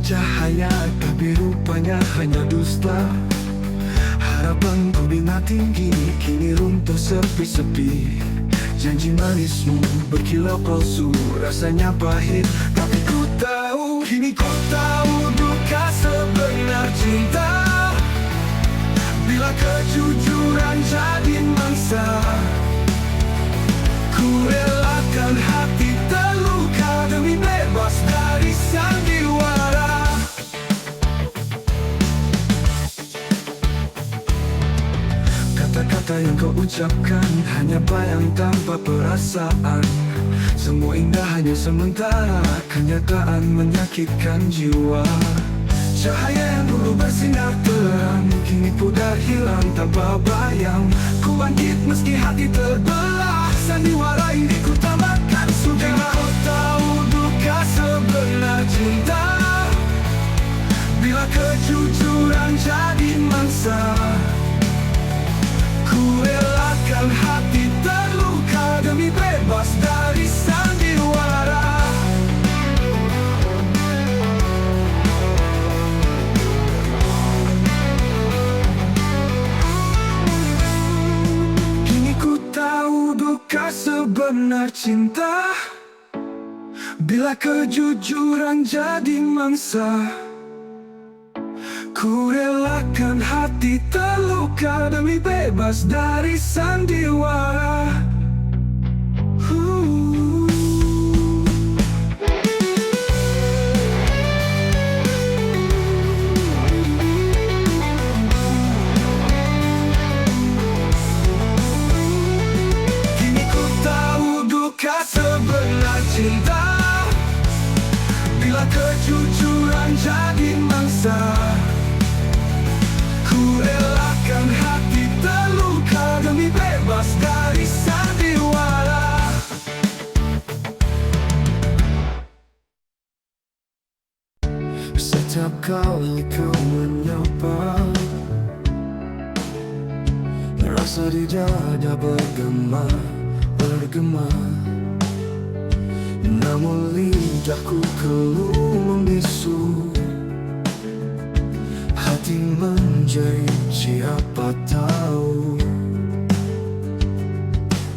bercahaya, tapi rupanya hanya dusta. Harapanku bina tinggi, kini runtuh sepi-sepi. Janji manismu berkilau palsu, rasanya pahit, tapi ku tahu, kini ku tahu duka sebenar cinta. Bila kejujuran jadi mangsa, ku relakan hati terluka demi bebas dari sandiwara. Kata-kata yang kau ucapkan hanya bayang tanpa perasaan. Semua indah hanya sementara, kenyataan menyakitkan jiwa. Cahaya yang dulu bersinar terang, kini pudar hilang tanpa bayang. Ku bangkit meski hati terbelah, sandiwara ini ku tambahkan sudah. Kau tahu duka sebenar cinta, bila kejujuran jadi mangsa. Ku relakan hati terluka demi bebas dari sandiwara. Kini ku tahu duka sebenar cinta, bila kejujuran jadi mangsa. Ku relakan hati terluka demi bebas dari sandiwara. Kini ku tahu duka sebenar cinta, bila kejujuran jadi mangsa. Ku relakan hati terluka demi bebas dari sandiwara. Setiap kali kau menyapa, rasa di dada bergema. Namun lidahku keluh membisu. Hati menjerit, siapa tahu.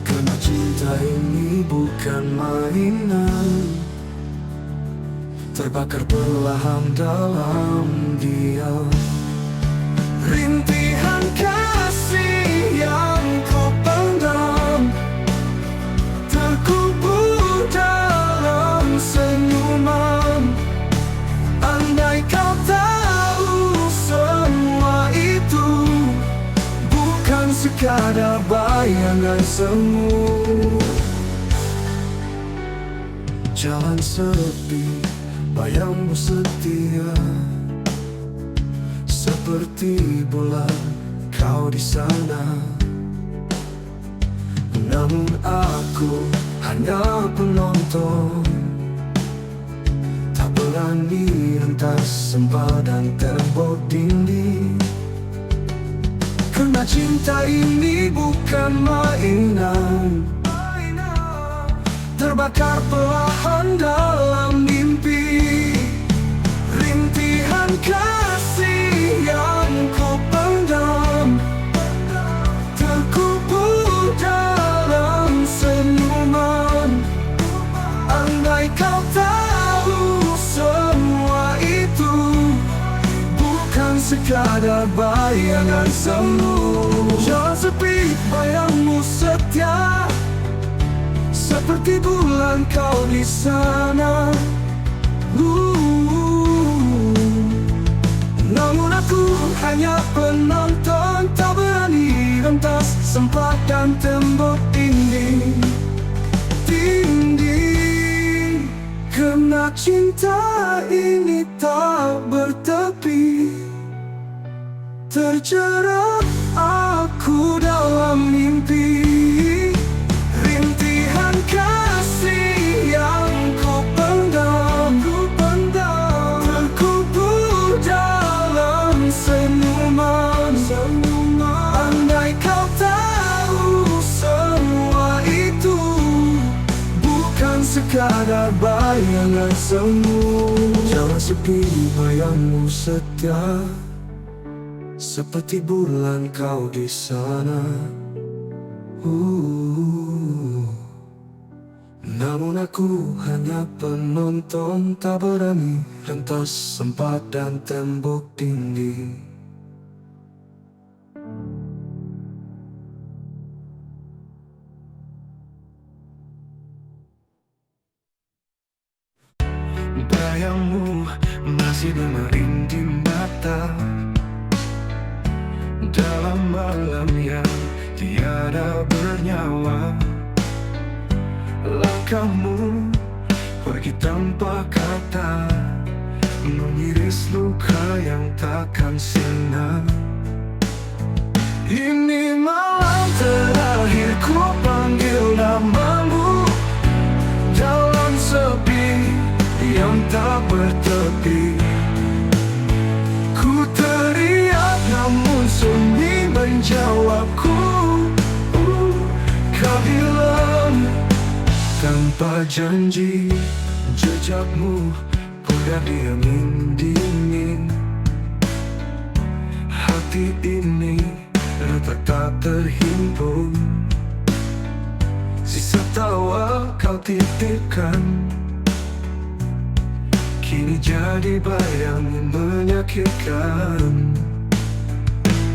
Karena cinta ini bukan mainan, terbakar perlahan dalam diam. Rintihan kasih yang kau pendam, terkubur dalam senyuman. Andai kau tahu semua itu bukan sekadar bayangan semu. Jalan sepi, bayangmu setia, seperti bulan kau di sana. Namun aku hanya penonton, tak berani rentas sempadan tembok dinding. Karena cinta ini bukan mainan, terbakar perlahan dalam mimpi. Rintihan kasih yang ku pendam, terkubur dalam senyuman. Andai kau tahu semua itu bukan sekadar bayangan semu. Jangan sepi, bayangmu setia, seperti bulan kau di sana. Namun aku hanya penonton, tak berani rentas sempadan tembok dinding. Karena cinta ini tak bertepi, terjerat aku dalam mimpi. Rintihan kasih yang ku pendam, terkubur dalam senyuman. Andai kau tahu semua itu bukan sekadar ada bayangan semu. Jangan sepi, bayangmu setia, seperti bulan kau di sana. Namun aku hanya penonton, tak berani rentas sempat dan tembok tinggi. Bayangmu masih bermerinding mata dalam malam yang tiada bernyawa. Langkahmu pergi tanpa kata, mengiris luka yang takkan sirna. Ini malam terakhir ku panggil namamu dalam sepi yang tak bertepi. Ku teriak namun sunyi menjawabku. Kau hilang tanpa janji, jejakmu pudar di angin dingin. Hati ini retak tak terhimpun, sisa tawa kau titipkan kini jadi bayang menyakitkan.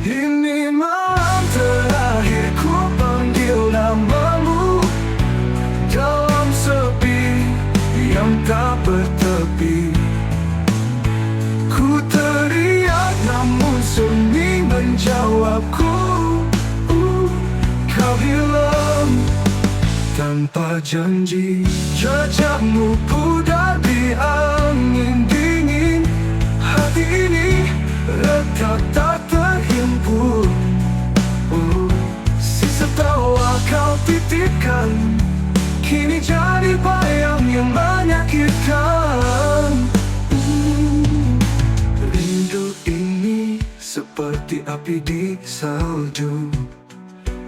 Ini malam terakhir ku panggil namamu dalam sepi yang tak bertepi. Ku teriak namun sunyi menjawabku. Kau hilang tanpa janji, jejakmu pudar di angin dingin. Hati ini retak tak terhimpun, sisa tawa kau titipkan kini jadi bayang yang menyakitkan. Rindu ini seperti api di salju,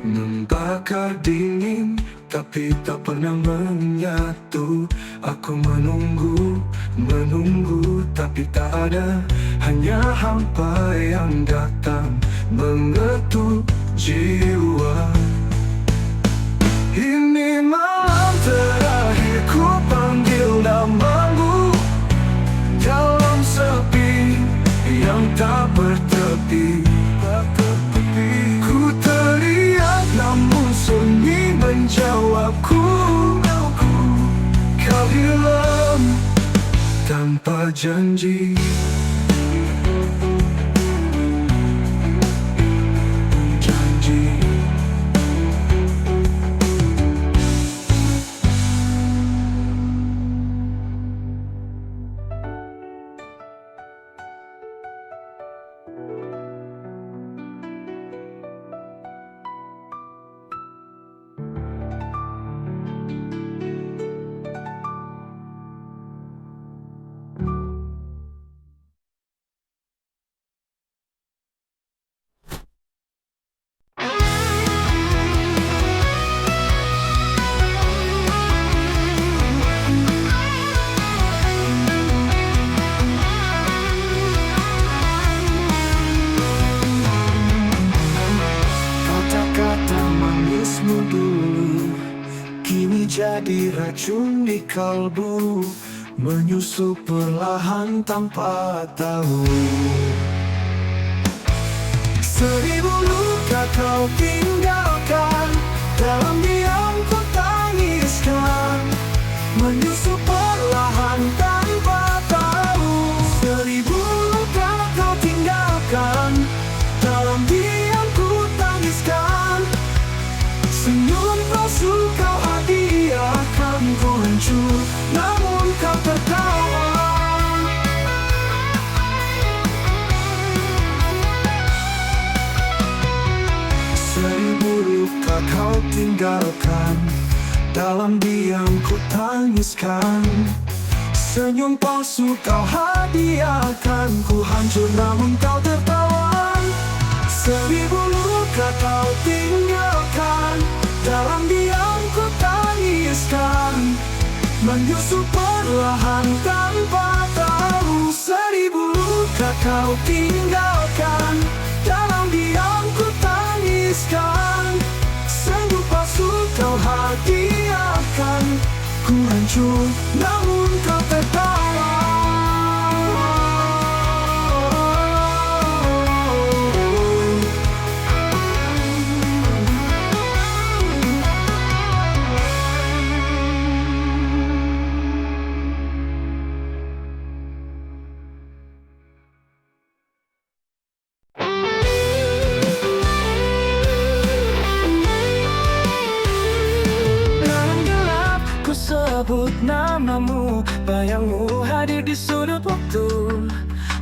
membakar dingin tapi tak pernah menyatu. Aku menunggu, menunggu tapi tak ada, hanya hampa yang datang mengetuk jiwa. Ini malam terakhir ku panggil namamu dalam sepi yang tak bertepi. Ku teriak namun sunyi menjawabku. Kau hilang tanpa janji. Jadi racun di kalbu, menyusup perlahan tanpa tahu. Seribu luka kau tinggalkan, dalam diam ku tangiskan, menyusup perlahan tanpa tahu. Seribu luka kau tinggalkan, dalam diam ku tangiskan, senyum palsu kau hadiahkan. Ku hancur namun kau tertawa. Seribu luka kau tinggalkan, dalam diam ku tangiskan, senyum palsu kau hadiahkan. Ku hancur namun kau tertawa. Seribu luka kau tinggalkan, dalam diam ku tangiskan, menyusup perlahan tanpa tahu. 1000 luka kau tinggalkan, dalam diam ku tangiskan. Sungguh palsu kau hadiahkan, ku hancur namun kau tertawa. Sebut namamu, bayangmu hadir di sudut waktu,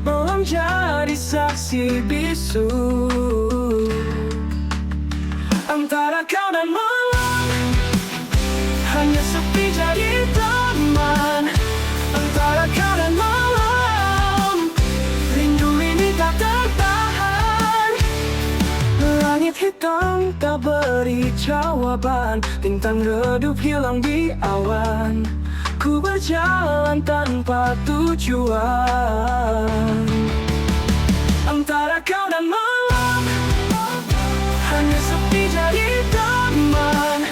malam jadi saksi bisu. Antara kau dan malam, hanya sepi jadi teman. Antara kau dan malam, rindu ini tak tertahan. Langit hitam tak beri jawaban, bintang redup hilang di awan. Ku berjalan tanpa tujuan. Antara kau dan malam, hanya sepi jadi teman.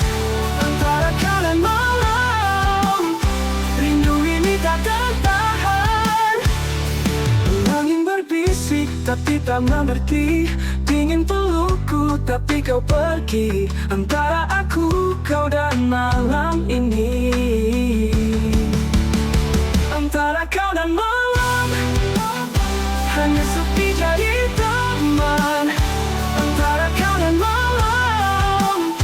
Antara kau dan malam, rindu ini tak tertahan. Angin berbisik tapi tak mengerti, dingin pelukku tapi kau pergi. Antara aku, kau dan malam ini. Antara kau dan malam, hanya sepi jadi teman. Antara kau dan malam,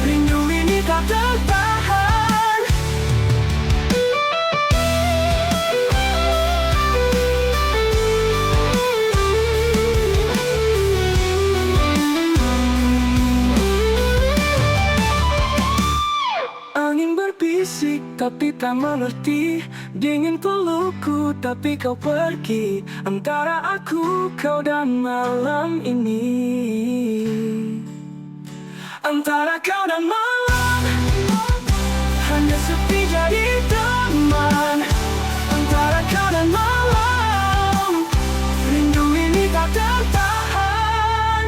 rindu ini tak tertahan. Angin berbisik tapi tak mengerti, dingin pelukku tapi kau pergi. Antara aku, kau dan malam ini. Antara kau dan malam, hanya sepi jadi teman. Antara kau dan malam, rindu ini tak tertahan.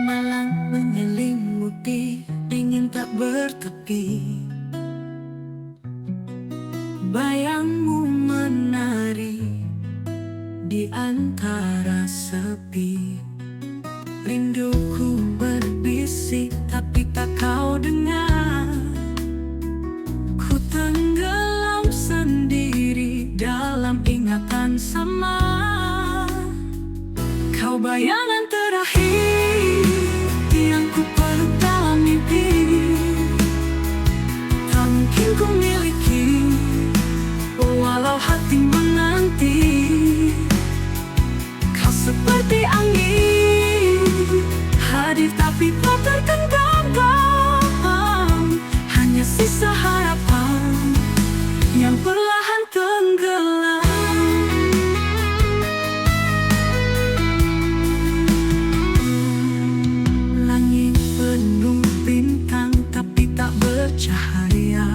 Malam menyelimuti, dingin tak bertepi. Bayangmu menari di antara sepi. Rinduku berbisik tapi tak kau dengar. Ku tenggelam sendiri dalam ingatan sama. Kau bayangan terakhir yang ku peluk dalam mimpi. Tak mungkin ku miliki, walau hati menanti. Kau seperti angin, hadir tapi tak tergenggam. Hanya sisa harapan yang perlahan tenggelam. Langit penuh bintang tapi tak bercahaya.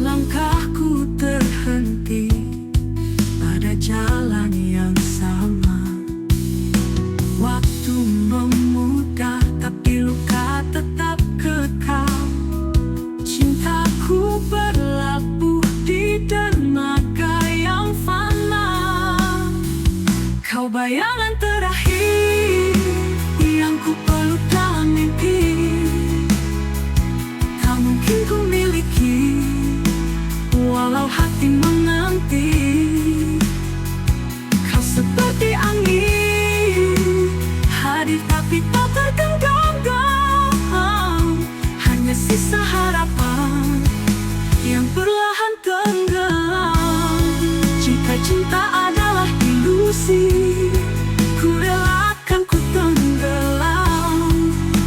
Langkahku terhenti pada jalan yang sama. Waktu memudah tapi luka tetap kekal. Cintaku berlabuh di dermaga yang fana. Kau bayangan terakhir yang ku peluk dalam mimpi. Tak hati menanti. Kau seperti angin, hadir tapi tak tergenggam. Hanya sisa harapan yang perlahan tenggelam. Jika cinta adalah ilusi, ku relakan ku tenggelam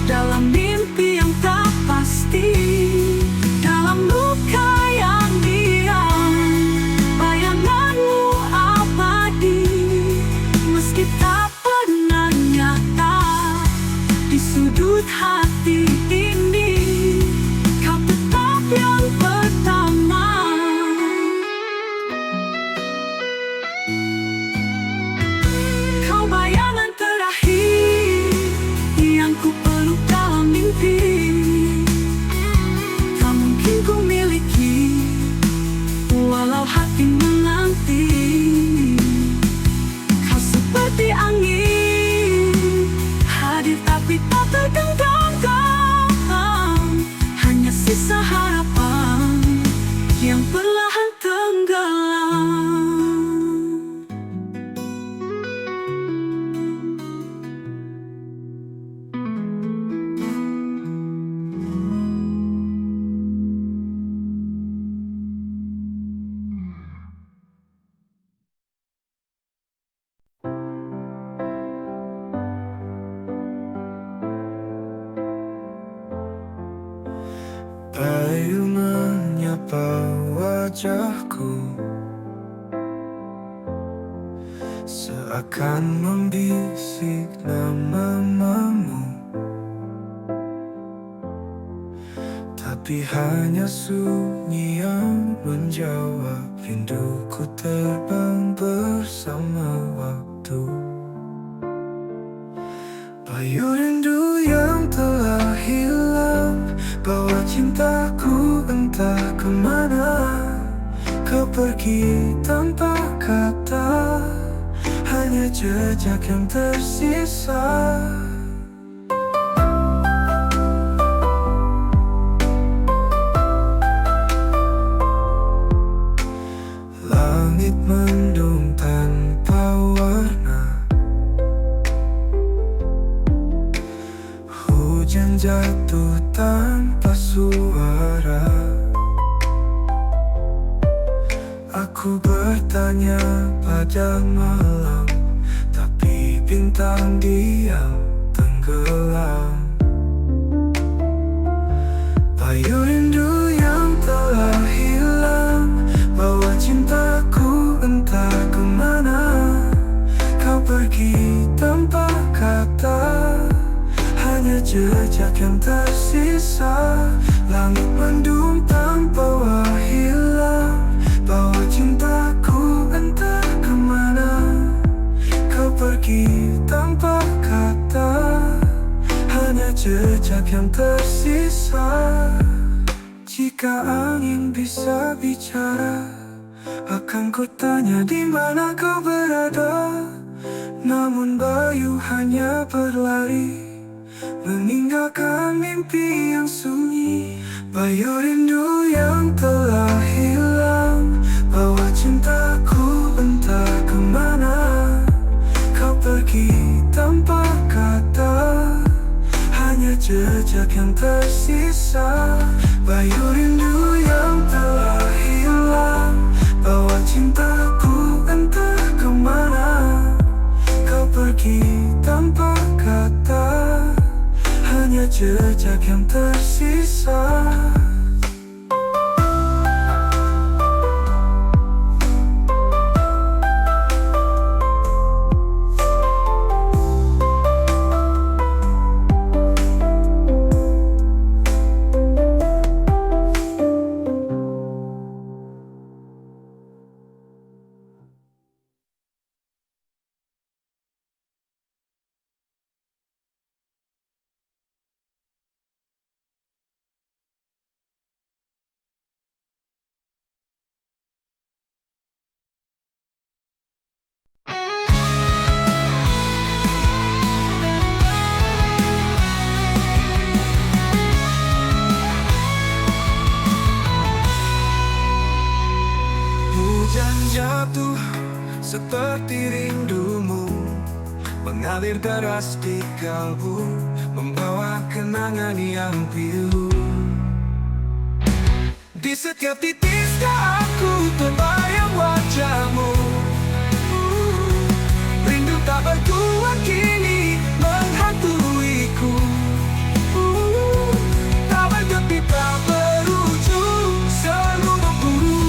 dalam mimpi yang tak pasti, dalam luka yang diam. Bayanganmu abadi, meski tak pernah nyata di sudut hati ini. Kau tetap yang pertama. Kau bayangan terakhir yang ku peluk dalam mimpi. Tak mungkin ku miliki walau hati menanti. Kau seperti angin, hadir tapi tak tergenggam. Hanya sisa harapan yang perlahan tenggelam. Bayu menyapa wajahku, seakan membisik namamu. Tapi hanya sunyi yang menjawab. Rinduku terbang bersama waktu. Bayu rindu yang telah hilang, bawa cintaku entah kemana. Kau pergi tanpa kata, hanya jejak yang tersisa. Langit mendung tanpa warna, hujan jatuh tanpa suara. Aku bertanya pada malam, tapi bintang diam tenggelam. Bayu rindu yang telah hilang, bawa cintaku entah kemana. Kau pergi tanpa kata, hanya jejak yang tersisa. Langit mendung tanpa hilang, bawa cintaku entah kemana. Kau pergi tanpa kata, hanya jejak yang tersisa. Jika angin bisa bicara, akan ku tanya di mana kau berada. Namun bayu hanya berlari, meninggalkan mimpi yang sunyi. Bayu rindu yang telah hilang, bawa cintaku entah kemana. Kau pergi tanpa kata, hanya jejak yang tersisa. Bayu rindu yang telah hilang, bawa cintaku entah kemana. Kau pergi tanpa kata, hanya jejak yang tersisa. jatuh seperti rindumu, mengalir deras di kalbu, membawa kenangan yang pilu. Di setiap titik aku terbayang wajahmu. Rindu tak bertuan kini menghantuiku. Tak bertepi, tak berujung, selalu memburu.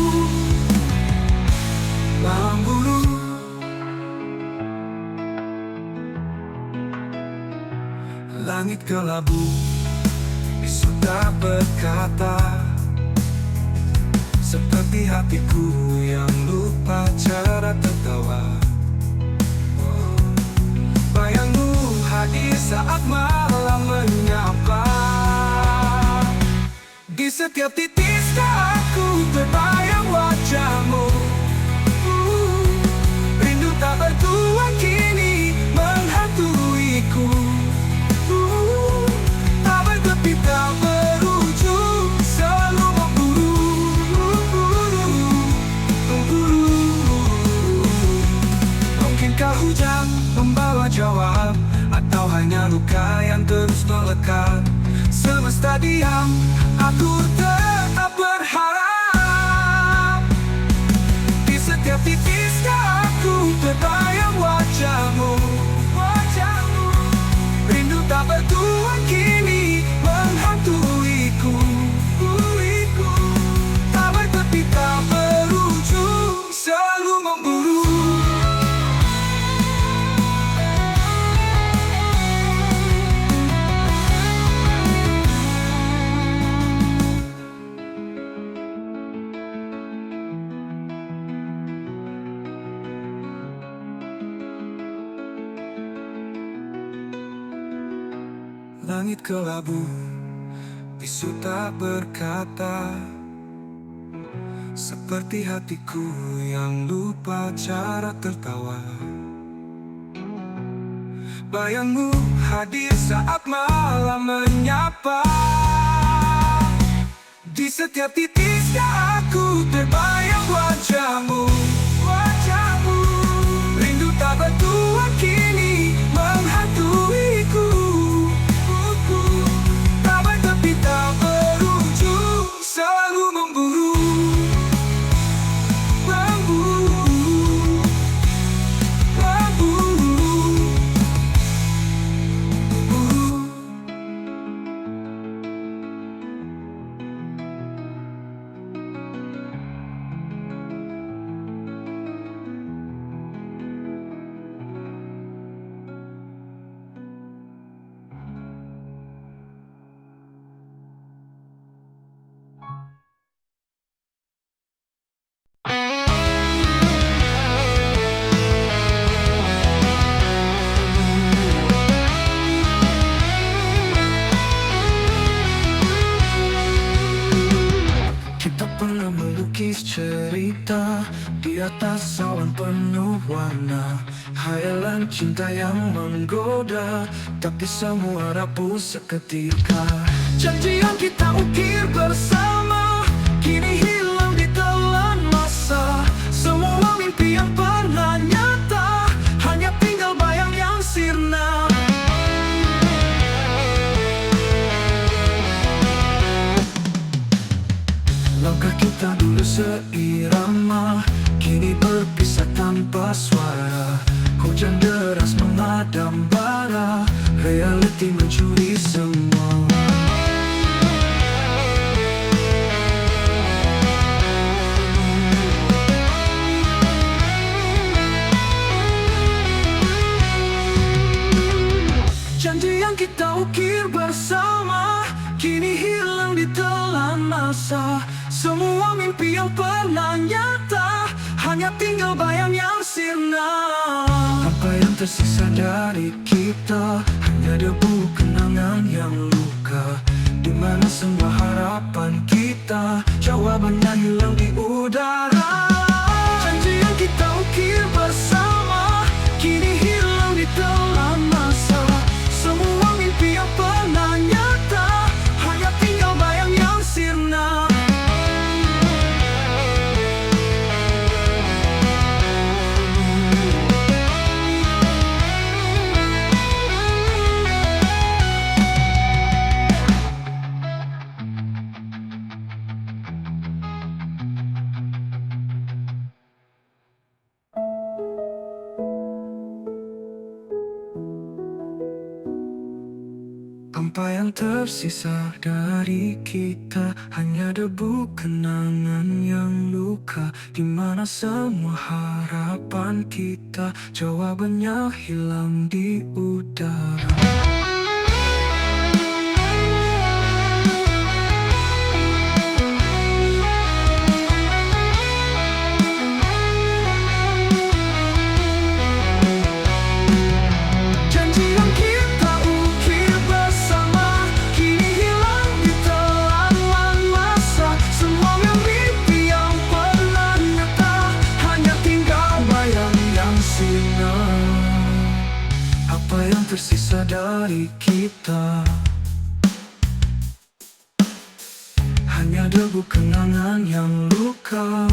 Langit kelabu, bisu tak berkata, seperti hatiku yang lupa cara tertawa. Bayangmu hadir saat malam menyapa. Di setiap titik aku terbayang wajahmu. Rindu tak bertuan kini menghantuiku. Tak bertepi, tak berujung, selalu memburu. Mungkinkah hujan membawa jawab, atau hanya luka yang terus melekat? Semesta diam, aku tetap berharap. Di setiap titik aku terbayang wajahmu. Rindu tak bertuan kini menghantuiku. Tak bertepi, tak berujung, selalu memburu. Langit kelabu, bisu tak berkata, seperti hatiku yang lupa cara tertawa. Bayangmu hadir saat malam menyapa. Di setiap titik aku terbayang wajahmu. Rindu tak bertuan kini menghantuiku. Tak bertepi, tak berujung, selalu memburu. Kita pernah melukis cerita di atas awan penuh warna, hayalan cinta yang menggoda, tapi semua rapuh seketika. Janji yang kita ukir bersama kini hilang di telan masa. Semua mimpi yang pernah nyata hanya tinggal bayang yang sirna. Langkah kita dulu seirama, kini berpisah tanpa suara. Hujan deras mengadam bara, reality mencuri semua. Janji yang kita ukir bersama kini hilang di telan masa. Semua mimpi yang pernah nyata hanya tinggal bayang yang sirna. Apa yang tersisa dari kita hanya debu kenangan yang luka. Di mana semua harapan kita, jawabannya hilang di udara. Janji yang kita ukir bersama kini hilang di telan masa. Semua mimpi yang pernah nyata hanya tinggal bayang yang sirna. Apa yang tersisa dari kita hanya debu kenangan yang luka, di mana semua harapan kita jawabannya hilang di udara. Janji yang kita ukir bersama kini hilang di telan masa. Semua mimpi yang pernah nyata hanya tinggal bayang yang sinar. Apa yang tersisa dari kita hanya debu kenangan yang luka.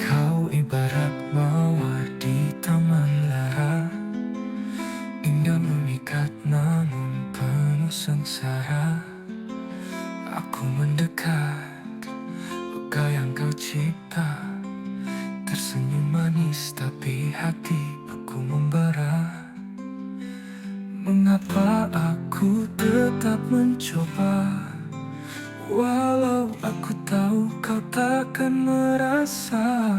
Kau ibarat mawar di taman lara, indah memikat namun penuh sengsara. Aku mendekat, luka yang kau cipta, tersenyum manis tapi hati aku membara. Mengapa aku tetap mencoba, walau aku tahu kau takkan merasa.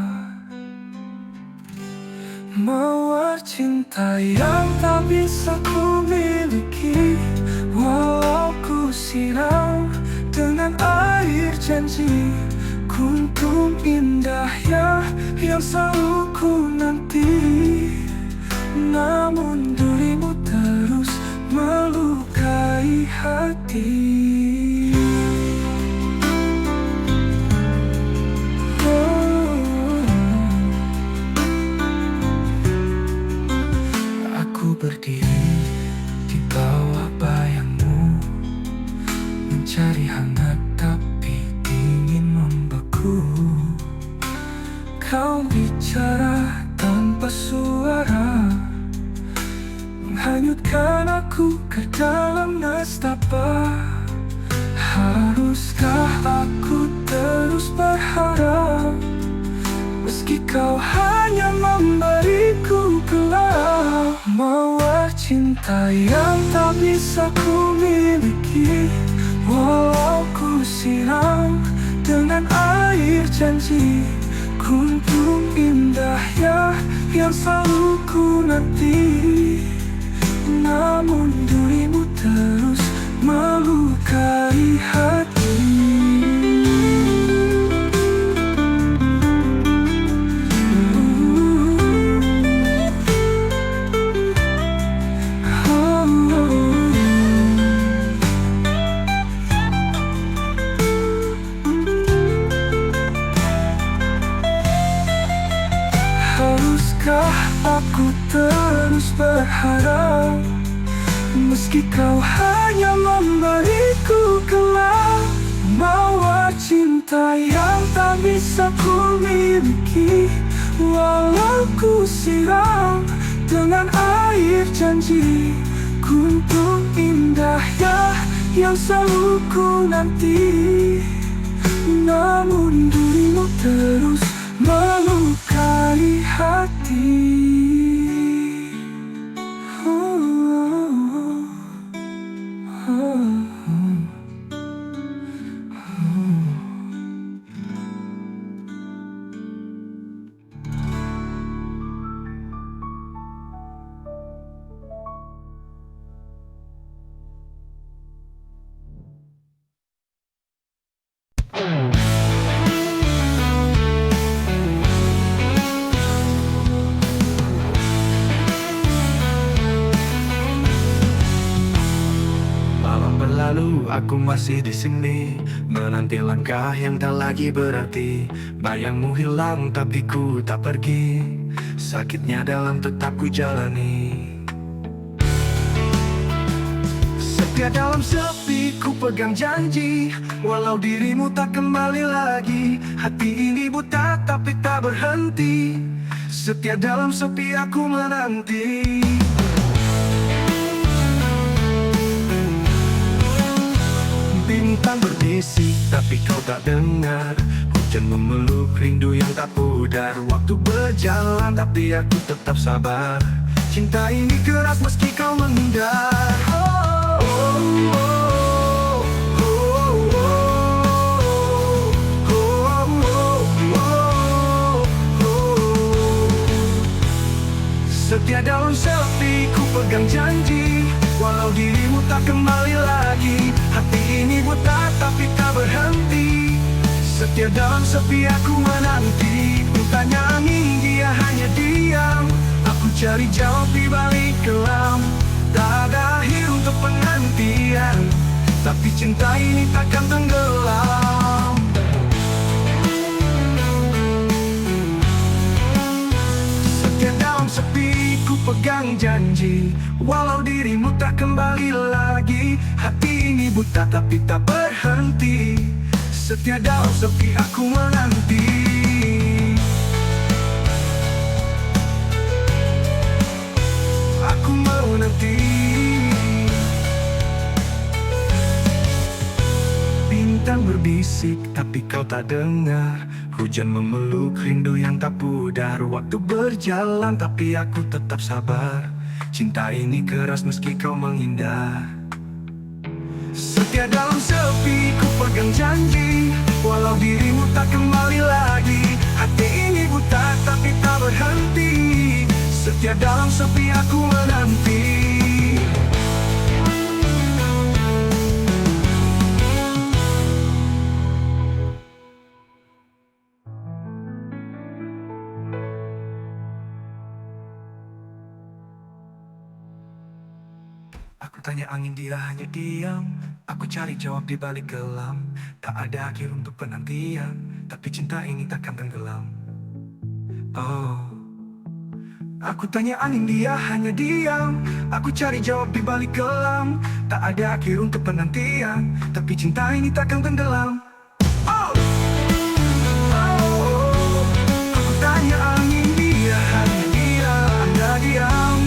Mawar cinta yang tak bisa ku miliki, walau ku siram dengan air janji. Kuntum indah ya yang selalu ku nanti, namun dirimu terus melukai hati. Aku berdiri di bawah bayangmu, mencari hangat tapi dingin membeku. Kau bicara tanpa suara, menghanyutkan aku ke dalam nestapa. Haruskah aku terus berharap, meski kau hanya memberiku gelap? Mawar cinta yang tak bisa ku miliki, walau ku siram dengan air janji. Kuntum indah ya yang selalu ku nanti, namun dirimu terus melukai hati. Haruskah aku terus berharap, meski kau hanya memberiku gelap? Mawar cinta yang tak bisa ku miliki, walau ku siram dengan air janji. Kuntum indah ya yang selalu ku nanti, namun dirimu terus melukai hati. Malam berlalu, aku masih di sini, menanti langkah yang tak lagi berarti. Bayangmu hilang tapi ku tak pergi, sakitnya dalam tetap ku jalani. Setia dalam sepi ku pegang janji, walau dirimu tak kembali lagi. Hati ini buta tapi tak berhenti, setia dalam sepi aku menanti. Bintang berbisik tapi kau tak dengar, hujan memeluk rindu yang tak pudar. Waktu berjalan tapi aku tetap sabar, cinta ini keras meski kau menghindar. Setia dalam sepi ku pegang janji, walau dirimu tak kembali lagi. Hati ini buta tapi tak berhenti, setia dalam sepi aku menanti. Ku tanya angin, dia hanya diam. Aku cari jawab di balik kelam. Tak ada akhir untuk penantian, tapi cinta ini takkan tenggelam. Setia dalam sepi ku pegang janji, walau dirimu tak kembali lagi. Hati ini buta tapi tak berhenti, setia dalam sepi aku menanti. Aku menanti. Bintang berbisik tapi kau tak dengar, hujan memeluk rindu yang tak pudar. Waktu berjalan tapi aku tetap sabar, cinta ini keras meski kau menghindar. Setia dalam sepi ku pegang janji, walau dirimu tak kembali lagi. Hati ini buta tapi tak berhenti, setia dalam sepi aku menanti. Aku tanya angin, dia hanya diam. Aku cari jawab di balik kelam. Tak ada akhir untuk penantian, tapi cinta ini takkan tenggelam. Oh, aku tanya angin, dia hanya diam. Aku cari jawab di balik kelam. Tak ada akhir untuk penantian, tapi cinta ini takkan tenggelam. Oh, oh, aku tanya angin, dia hanya diam. Anda diam.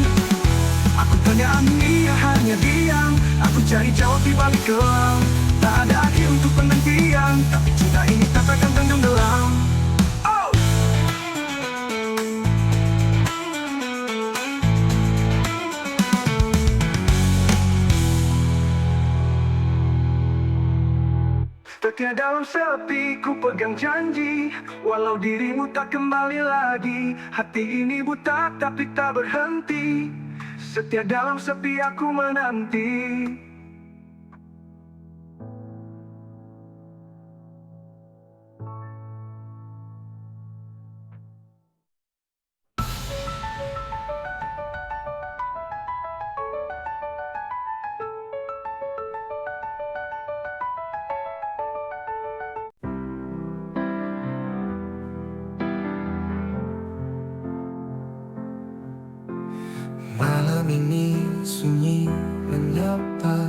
Aku tanya angin, dia hanya diam. Aku cari jawab di balik kelam. Tak ada akhir untuk penantian, tapi cinta ini takkan tenggelam. Oh, setia dalam sepi ku pegang janji, walau dirimu tak kembali lagi. Hati ini buta tapi tak berhenti, setia dalam sepi aku menanti. Malam ini sunyi menyapa,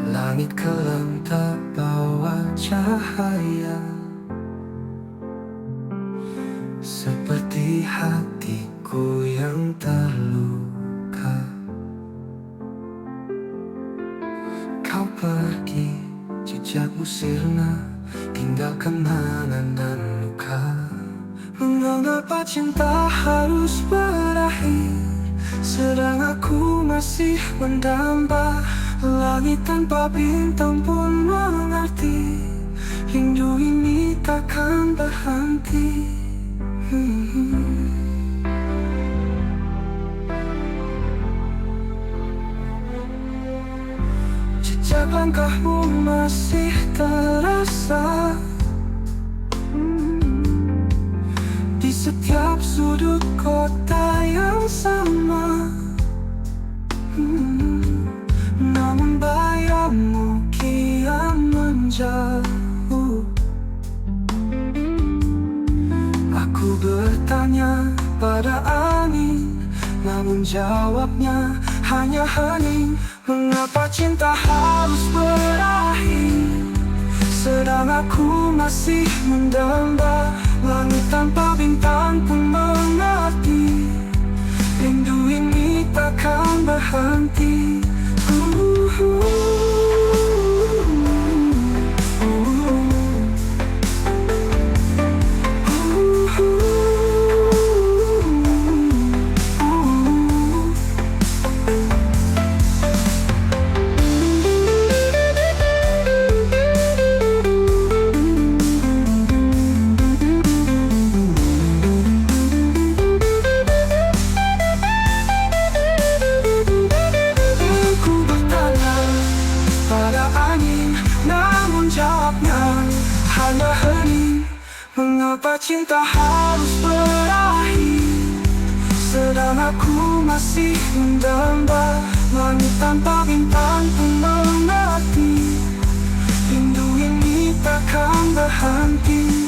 langit kelam tak bawa cahaya, seperti hatiku yang terluka. Kau pergi, jejakmu sirna, tinggalkan kenangan dan luka. Mengapa cinta harus berakhir, sedang aku masih mendamba. Langit tanpa bintang pun mengerti, rindu ini takkan berhenti. Jejak langkahmu masih terasa di setiap sudut kota yang sama. Namun bayangmu kian menjauh. Aku bertanya pada angin, namun jawabnya hanya hening. Mengapa cinta harus berakhir, sedang aku masih mendamba langit tanpa bintang pun mengerti. Rindu ini takkan berhenti. Hanya hening. Mengapa cinta harus berakhir, sedang aku masih mendamba langit tanpa bintang pun mengerti. Rindu ini takkan berhenti.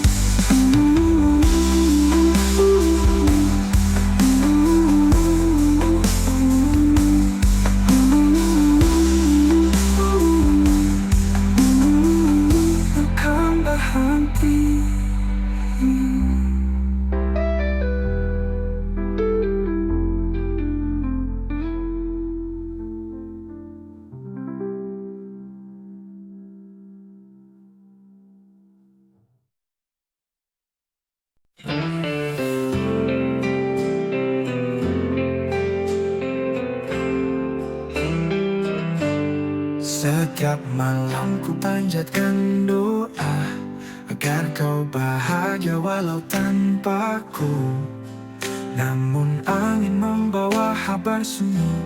Setiap malam ku panjatkan doa agar kau bahagia walau tanpaku. Namun angin membawa kabar sunyi,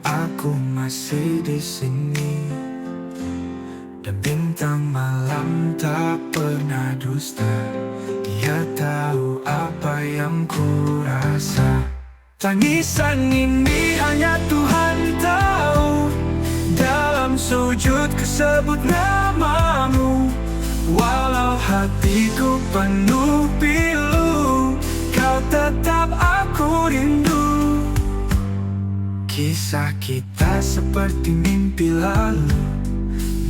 aku masih di sini. Dan bintang malam tak pernah dusta, dia tahu apa yang ku rasa. Tangisan ini hanya Tuhan tahu. Dalam sujud ku sebut namamu, walau hatiku penuh pilu, kau tetap aku rindu. Kisah kita seperti mimpi lalu,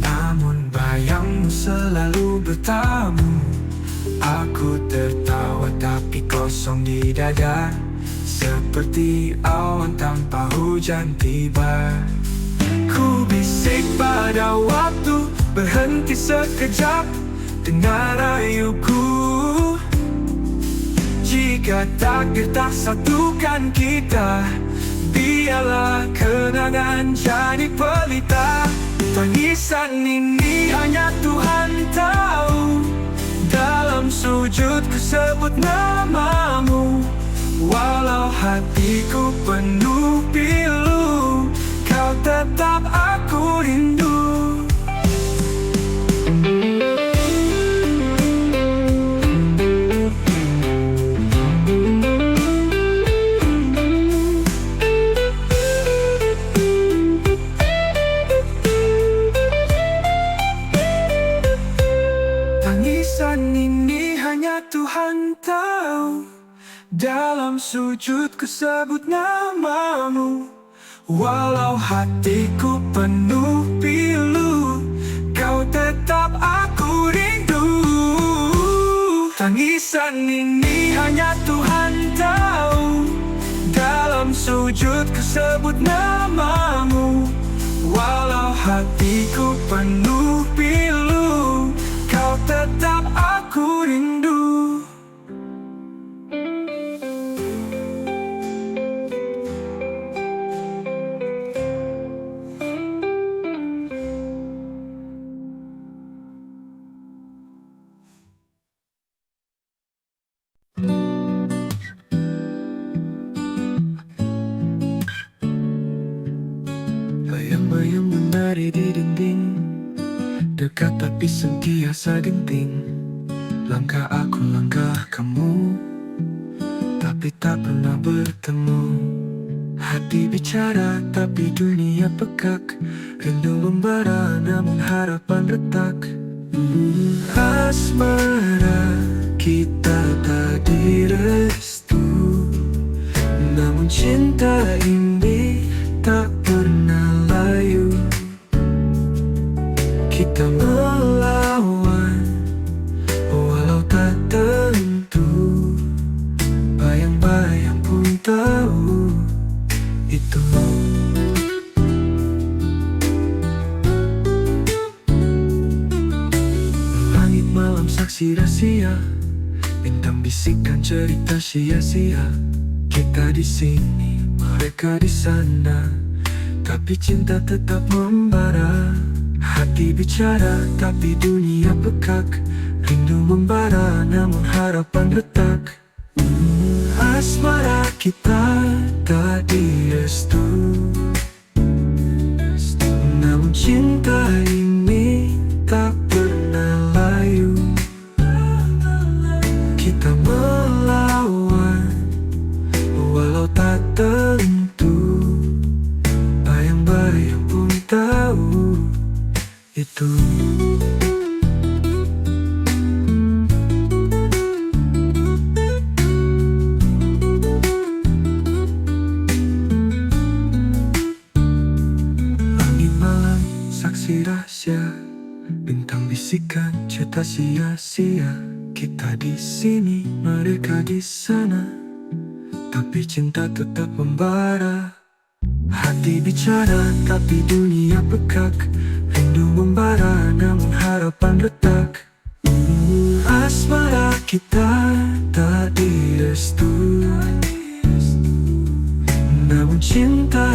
namun bayangmu selalu bertamu. Aku tertawa tapi kosong di dada, seperti awan tanpa hujan tiba. Ku bisik pada waktu, berhenti sekejap, dengar rayuku. Jika takdir tak satukan kita, biarlah kenangan jadi pelita. Tangisan ini hanya Tuhan tahu. Dalam sujud ku sebut namamu, walau hatiku penuh pilu, kau tetap aku rindu. Tangisan ini hanya Tuhan tahu. Dalam sujud ku sebut namamu, walau hatiku penuh pilu, kau tetap aku rindu. Tangisan ini hanya Tuhan tahu. Dalam sujud ku sebut namamu, walau hatiku penuh pilu, kau tetap aku rindu. Bayang-bayang menari di dinding, dekat tapi sentiasa genting. Langkah aku, langkah kamu, tapi tak pernah bertemu. Hati bicara tapi dunia pekak, rindu membara namun harapan retak. Asmara kita tadi restu, namun cinta ini tak rahasia, bintang bisikan cerita sia-sia. Kita di sini, mereka di sana, tapi cinta tetap membara. Hati bicara, tapi dunia pekak. Rindu membara, namun harapan retak. Asmara kita tak direstu, namun cinta ini tak pernah layu. Kita melawan, walau tak tentu. Bayang-bayang pun tahu itu. Langit malam, saksi rahasia, bintang bisikan, cerita sia-sia. Kita di sini, mereka di sana, tapi cinta tetap membara. Hati bicara, tapi dunia pekak. Rindu membara, namun harapan retak. Asmara kita tak direstu, namun cinta